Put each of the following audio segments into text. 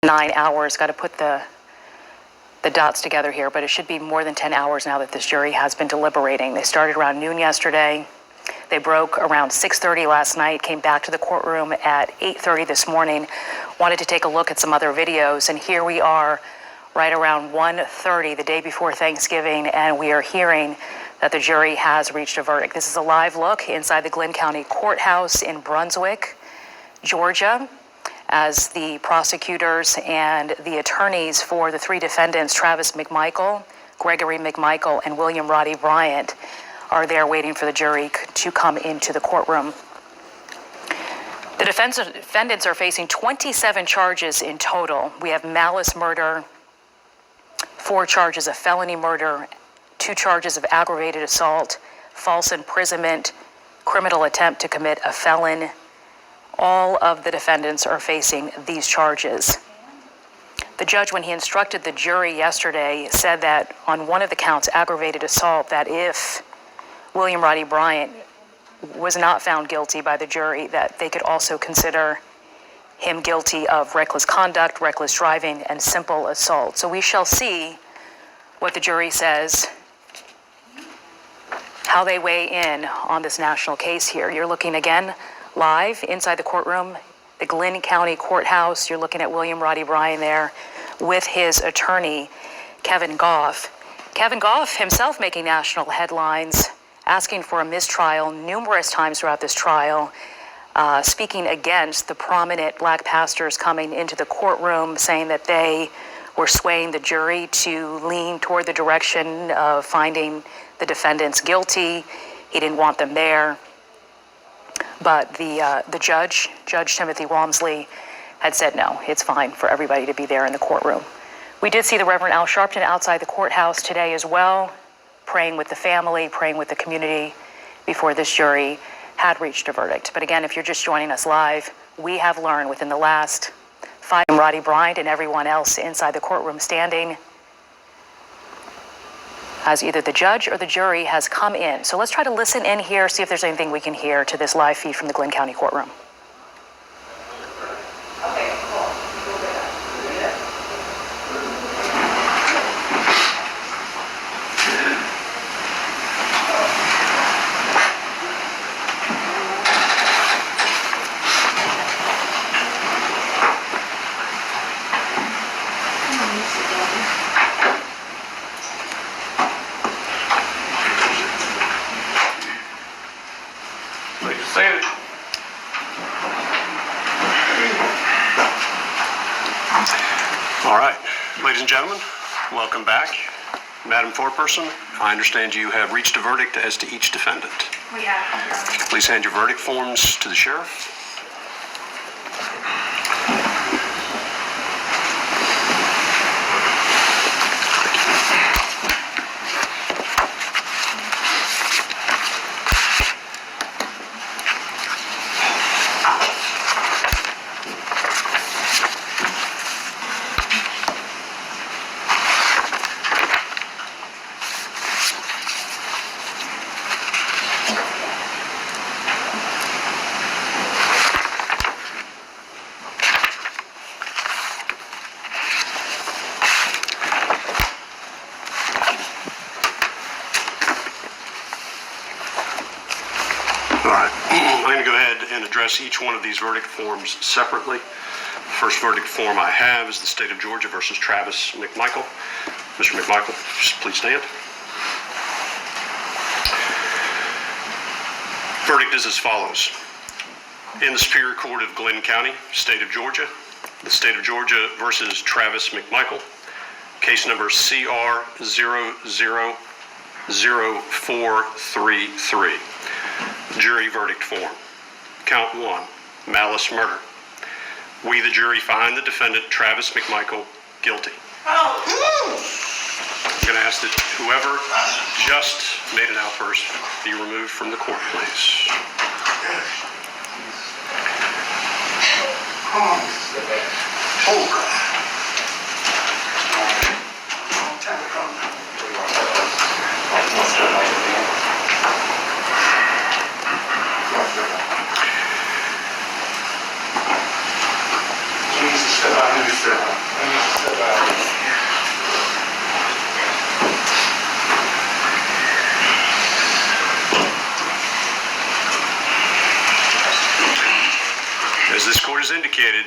9 hours. Got to put the dots together here, but it should be more than 10 hours now that this jury has been deliberating. They started around noon yesterday. They broke around 6:30 last night, came back to the courtroom at 8:30 this morning, wanted to take a look at some other videos, and here we are right around 1:30, the day before Thanksgiving, and we are hearing that the jury has reached a verdict. This is a live look inside the Glynn County Courthouse in Brunswick, Georgia, as the prosecutors and the attorneys for the three defendants, Travis McMichael, Gregory McMichael, and William Roddy Bryant, are there waiting for the jury to come into the courtroom. The defendants are facing 27 charges in total. We have malice murder, 4 charges of felony murder, 2 charges of aggravated assault, false imprisonment, criminal attempt to commit a felon. All of the defendants are facing these charges. The judge, when he instructed the jury yesterday, said that on one of the counts, aggravated assault, that if William Roddy Bryant was not found guilty by the jury, that they could also consider him guilty of reckless conduct, reckless driving, and simple assault. So we shall see what the jury says, how they weigh in on this national case here. You're looking again live inside the courtroom, the Glynn County Courthouse. You're looking at William Roddy Bryant there with his attorney, Kevin Goff. Kevin Goff himself making national headlines, asking for a mistrial numerous times throughout this trial, speaking against the prominent black pastors coming into the courtroom, saying that they were swaying the jury to lean toward the direction of finding the defendants guilty. He didn't want them there. But the judge, Judge Timothy Walmsley, had said no, it's fine for everybody to be there in the courtroom. We did see the Reverend Al Sharpton outside the courthouse today as well, praying with the family, praying with the community before this jury had reached a verdict. But again, if you're just joining us live, we have learned within the last 5 days, Roddy Bryant and everyone else inside the courtroom standing, as either the judge or the jury has come in. So let's try to listen in here, see if there's anything we can hear to this live feed from the Glynn County courtroom. All right, ladies and gentlemen, welcome back. Madam Foreperson, I understand you have reached a verdict as to each defendant. We have. Please hand your verdict forms to the sheriff. Address each one of these verdict forms separately. The first verdict form I have is the State of Georgia versus Travis McMichael. Mr. McMichael, please stand. Verdict is as follows. In the Superior Court of Glynn County, State of Georgia, the State of Georgia versus Travis McMichael, case number CR 000433. Jury verdict form. Count 1, malice murder. We, the jury, find the defendant, Travis McMichael, guilty. I'm going to ask that whoever just made an outburst be removed from the court, please. Jesus, I understand. indicated,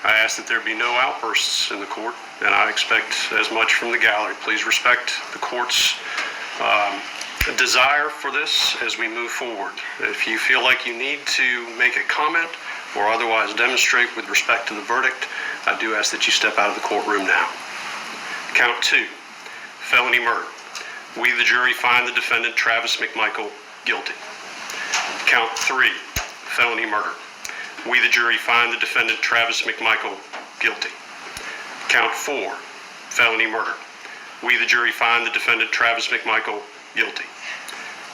I ask that there be no outbursts in the court, and I expect as much from the gallery. Please respect the court's desire for this as we move forward. If you feel like you need to make a comment or otherwise demonstrate with respect to the verdict, I do ask that you step out of the courtroom now. Count 2, felony murder. We, the jury, find the defendant, Travis McMichael, guilty. Count 3, felony murder. We, the jury, find the defendant, Travis McMichael, guilty. Count 4, felony murder. We, the jury, find the defendant, Travis McMichael, guilty.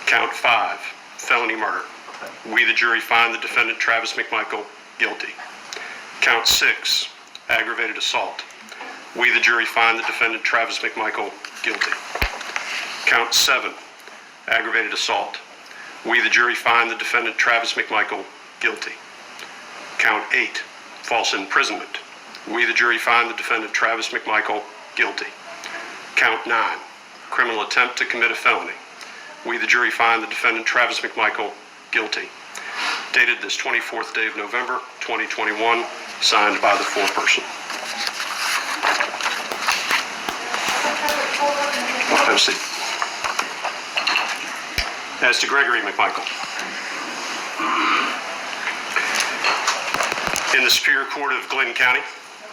Count 5, felony murder. We, the jury, find the defendant, Travis McMichael, guilty. Count 6, aggravated assault. We, the jury, find the defendant, Travis McMichael, guilty. Count 7, aggravated assault. We, the jury, find the defendant, Travis McMichael, guilty. Count 8, false imprisonment. We, the jury, find the defendant, Travis McMichael, guilty. Count 9, criminal attempt to commit a felony. We, the jury, find the defendant, Travis McMichael, guilty. Dated this 24th day of November, 2021, signed by the foreperson. Have a seat. As to Gregory McMichael, in the Superior Court of Glynn County,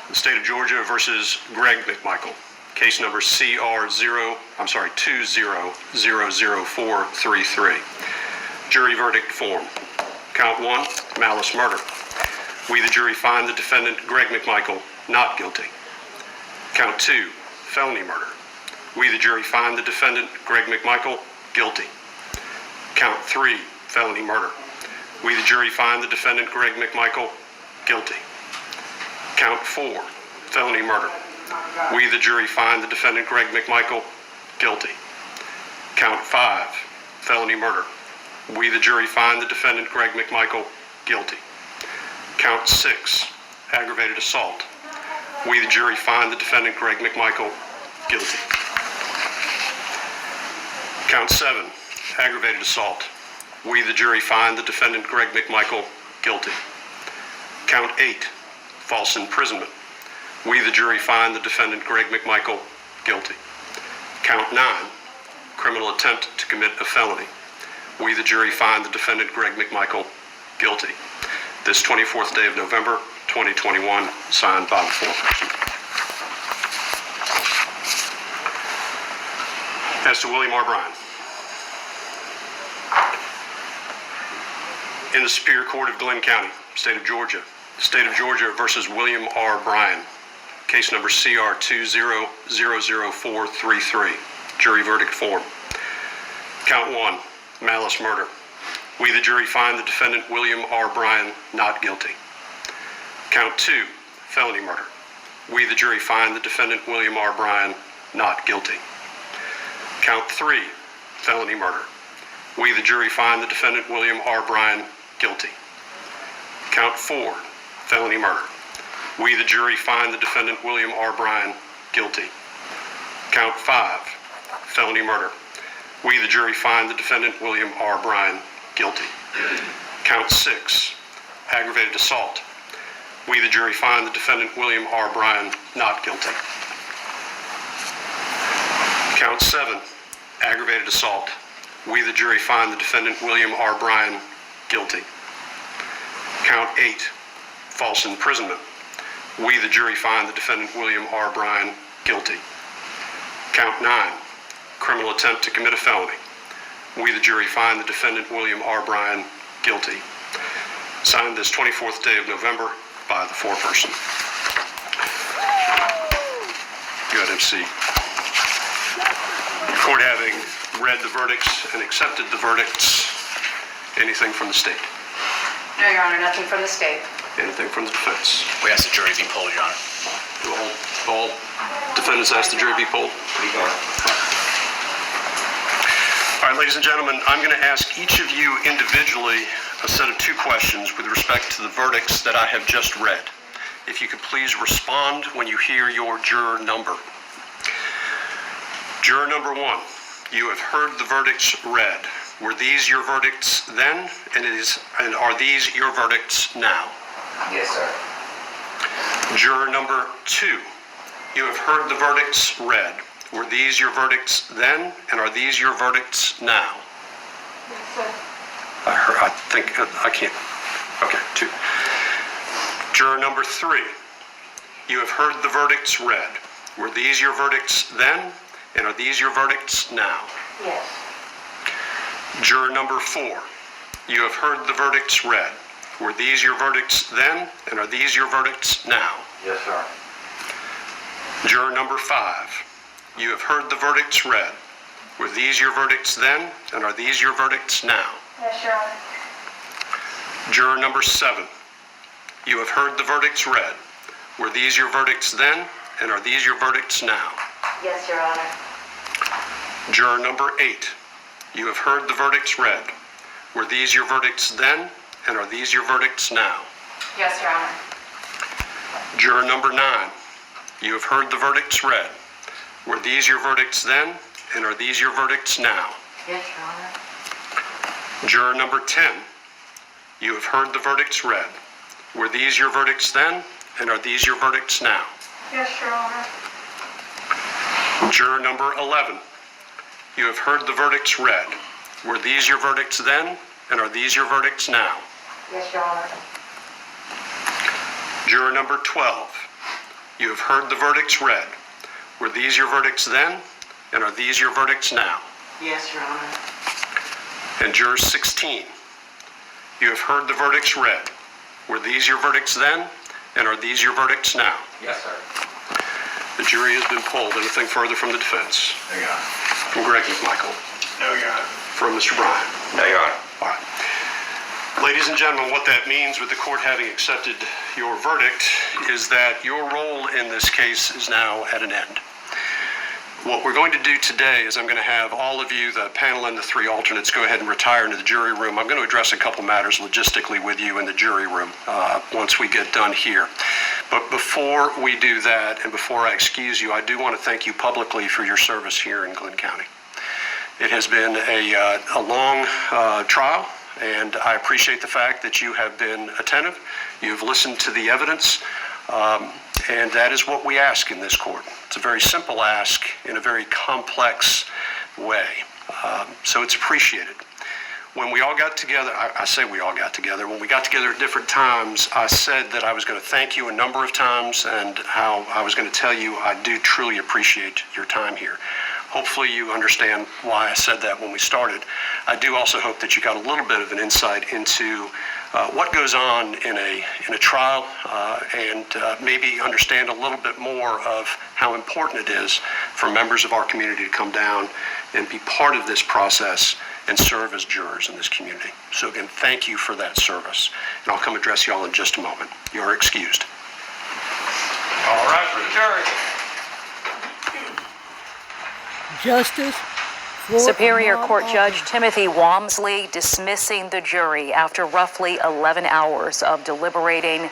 the state of Georgia versus Greg McMichael, case number CR20000433. Jury verdict form. Count 1, malice murder. We, the jury, find the defendant, Greg McMichael, not guilty. Count 2, felony murder. We, the jury, find the defendant, Greg McMichael, guilty. Count 3, felony murder. We, the jury, find the defendant, Greg McMichael, guilty. Count 4, felony murder. We, the jury, find the defendant, Greg McMichael, guilty. Count 5, felony murder. We, the jury, find the defendant, Greg McMichael, guilty. Count 6, aggravated assault. We, the jury, find the defendant, Greg McMichael, guilty. Count 7, aggravated assault. We, the jury, find the defendant, Greg McMichael, guilty. Count 8, false imprisonment. We, the jury, find the defendant, Greg McMichael, guilty. Count 9, criminal attempt to commit a felony. We, the jury, find the defendant, Greg McMichael, guilty. This 24th day of November, 2021, signed by the foreperson. As to William R. Bryan, in the Superior Court of Glynn County, state of Georgia versus William R. Bryan, case number CR20000433. Jury verdict form. Count 1, malice murder. We, the jury, find the defendant, William R. Bryan, not guilty. Count 2, felony murder. We, the jury, find the defendant, William R. Bryan, not guilty. Count 3, felony murder. We, the jury, find the defendant, William R. Bryan, guilty. Count 4, felony murder. We, the jury, find the defendant, William R. Bryan, guilty. Count 5, felony murder. We, the jury, find the defendant, William R. Bryan, guilty. Count 6, aggravated assault. We, the jury, find the defendant, William R. Bryan, not guilty. Count 7, aggravated assault. We, the jury, find the defendant, William R. Bryan, guilty. Count 8, false imprisonment. We, the jury, find the defendant, William R. Bryan, guilty. Count 9, criminal attempt to commit a felony. We, the jury, find the defendant, William R. Bryan, guilty. Signed this 24th day of November by the foreperson. Go ahead, MC. The court having read the verdicts and accepted the verdicts, anything from the state? No, Your Honor, nothing from the state. Anything from the defense? We ask the jury be polled, Your Honor. Do all defendants ask the jury be polled? All right, ladies and gentlemen, I'm going to ask each of you individually a set of 2 questions with respect to the verdicts that I have just read. If you could please respond when you hear your juror number. Juror number 1, you have heard the verdicts read. Were these your verdicts then, and are these your verdicts now? Yes, sir. Juror number 2, you have heard the verdicts read. Were these your verdicts then, and are these your verdicts now? Yes, sir. I can't. Okay, 2. Juror number 3, you have heard the verdicts read. Were these your verdicts then, and are these your verdicts now? Yes. Juror number 4, you have heard the verdicts read. Were these your verdicts then, and are these your verdicts now? Yes, sir. Juror number 5, you have heard the verdicts read. Were these your verdicts then, and are these your verdicts now? Yes, Your Honor. Juror number 7, you have heard the verdicts read. Were these your verdicts then, and are these your verdicts now? Yes, Your Honor. Juror number 8, you have heard the verdicts read. Were these your verdicts then, and are these your verdicts now? Yes, Your Honor. Juror number 9, you have heard the verdicts read. Were these your verdicts then, and are these your verdicts now? Yes, Your Honor. Juror number 10, you have heard the verdicts read. Were these your verdicts then, and are these your verdicts now? Yes, Your Honor. Juror number 11, you have heard the verdicts read. Were these your verdicts then, and are these your verdicts now? Yes, Your Honor. Juror number 12, you have heard the verdicts read. Were these your verdicts then, and are these your verdicts now? Yes, Your Honor. And juror 16, you have heard the verdicts read. Were these your verdicts then, and are these your verdicts now? Yes, sir. The jury has been polled. Anything further from the defense? No, Your Honor. From Greg McMichael? No, Your Honor. From Mr. Bryan? No, Your Honor. All right. Ladies and gentlemen, what that means with the court having accepted your verdict is that your role in this case is now at an end. What we're going to do today is I'm going to have all of you, the panel and the 3 alternates, go ahead and retire into the jury room. I'm going to address a couple matters logistically with you in the jury room once we get done here. But before we do that, and before I excuse you, I do want to thank you publicly for your service here in Glenn County. It has been a long trial, and I appreciate the fact that you have been attentive. You've listened to the evidence, and that is what we ask in this court. It's a very simple ask in a very complex way, so it's appreciated. When we all got together, I say we all got together, when we got together at different times, I said that I was going to thank you a number of times and how I was going to tell you I do truly appreciate your time here. Hopefully you understand why I said that when we started. I do also hope that you got a little bit of an insight into what goes on in a trial and maybe understand a little bit more of how important it is for members of our community to come down and be part of this process and serve as jurors in this community. So again, thank you for that service. And I'll come address you all in just a moment. You are excused. All right, for the jury. Justice for Superior Ahmaud Court Arbery. Judge Timothy Walmsley dismissing the jury after roughly 11 hours of deliberating.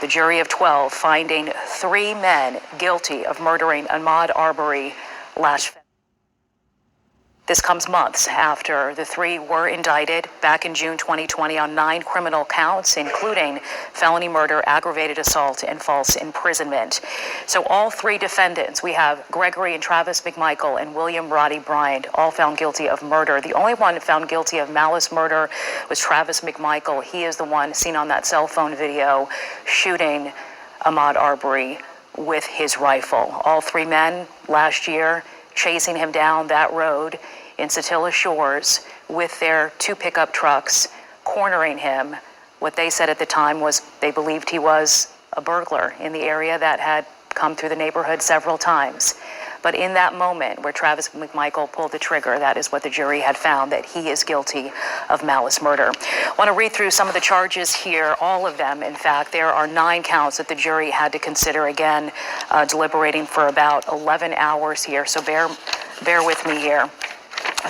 The jury of 12 finding 3 men guilty of murdering Ahmaud Arbery last February. This comes months after the 3 were indicted back in June 2020 on 9 criminal counts, including felony murder, aggravated assault, and false imprisonment. So all 3 defendants, we have Gregory and Travis McMichael and William Roddy Bryant, all found guilty of murder. The only one found guilty of malice murder was Travis McMichael. He is the one seen on that cell phone video shooting Ahmaud Arbery with his rifle. All 3 men last year chasing him down that road in Satilla Shores with their 2 pickup trucks, cornering him. What they said at the time was they believed he was a burglar in the area that had come through the neighborhood several times. But in that moment where Travis McMichael pulled the trigger, that is what the jury had found, that he is guilty of malice murder. I want to read through some of the charges here, all of them. In fact, there are 9 counts that the jury had to consider, again, deliberating for about 11 hours here. So bear with me here.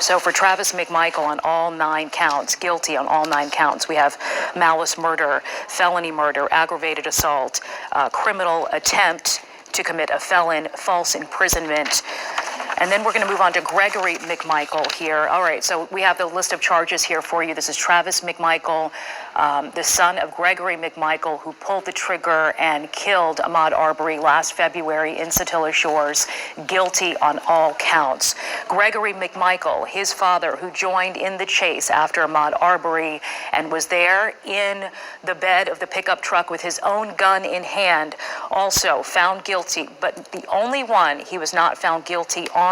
So for Travis McMichael on all 9 counts, guilty on all 9 counts, we have malice murder, felony murder, aggravated assault, criminal attempt to commit a felon, false imprisonment, And then we're going to move on to Gregory McMichael here. All right, so we have the list of charges here for you. This is Travis McMichael, the son of Gregory McMichael, who pulled the trigger and killed Ahmaud Arbery last February in Satilla Shores, guilty on all counts. Gregory McMichael, his father, who joined in the chase after Ahmaud Arbery and was there in the bed of the pickup truck with his own gun in hand, also found guilty, but the only one he was not found guilty on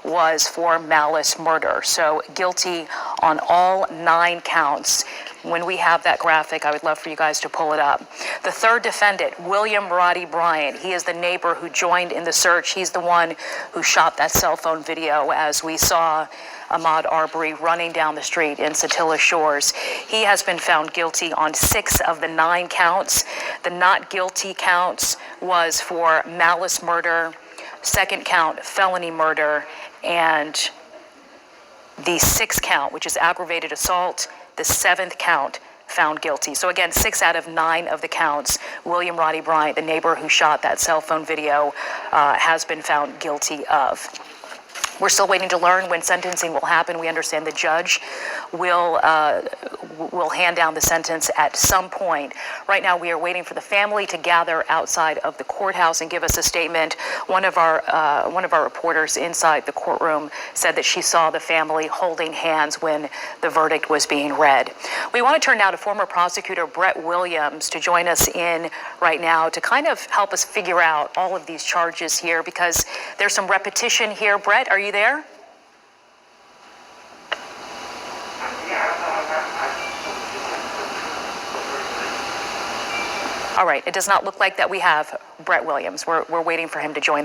was for malice murder. So guilty on all 9 counts. When we have that graphic, I would love for you guys to pull it up. The third defendant, William Roddy Bryant, he is the neighbor who joined in the search. He's the one who shot that cell phone video as we saw Ahmaud Arbery running down the street in Satilla Shores. He has been found guilty on 6 of the 9 counts. The not guilty counts was for malice murder, second count, felony murder, and the 6th count, which is aggravated assault, the 7th count, found guilty. So again, 6 out of 9 of the counts, William Roddy Bryant, the neighbor who shot that cell phone video, has been found guilty of. We're still waiting to learn when sentencing will happen. We understand the judge will hand down the sentence at some point. Right now, we are waiting for the family to gather outside of the courthouse and give us a statement. One of our reporters inside the courtroom said that she saw the family holding hands when the verdict was being read. We want to turn now to former prosecutor Brett Williams to join us in right now to kind of help us figure out all of these charges here, because there's some repetition here. Brett, are you there? All right, it does not look like that we have Brett Williams. We're waiting for him to join the